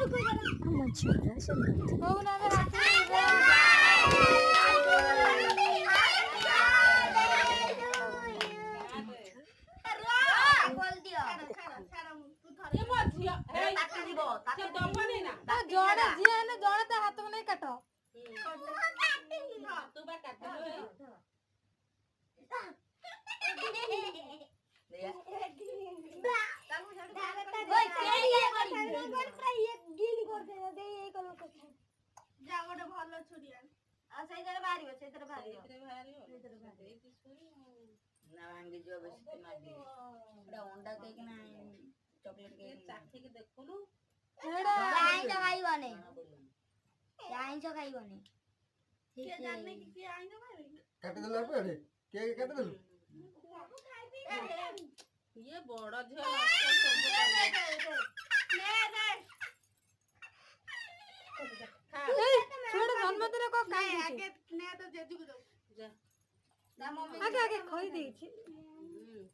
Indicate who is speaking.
Speaker 1: ଛୁଆ ସେମିତି
Speaker 2: କହୁନା ଆମେ ରାତି ଜଣେ ଯିଏ ହେଲେ ଜଣେ ତା ହାତକୁ ନେଇ କାଟ ଭଲ ଛୁରିଆ ଆଉ ସେଇଥିରେ ବାହାରିବ ସେଇଥିରେ ବାହାରିବ
Speaker 3: ନା ଭାଙ୍ଗି ଯିବ ବେଶୀ ମାଗି ଏଟା ଅଣ୍ଡା କେକ୍ ନା ଚକଲେଟ୍ କେକ୍ ଚାଖିକି ଦେଖୁନୁ
Speaker 2: ଆଇଁଷ ଖାଇବନି ଆଇଁଷ ଖାଇବନି
Speaker 4: କାଟିଦେଲୁ ଆପେ କେକ୍ କାଟିଦେଲୁ
Speaker 3: ଇଏ ବଡ଼ ଝିଅ
Speaker 2: ଛୁଆଟା ଜନ୍ମଦିନ କଣ କାନ୍ଦୁଛି ଆଗେ ଖଇ ଦେଇଛି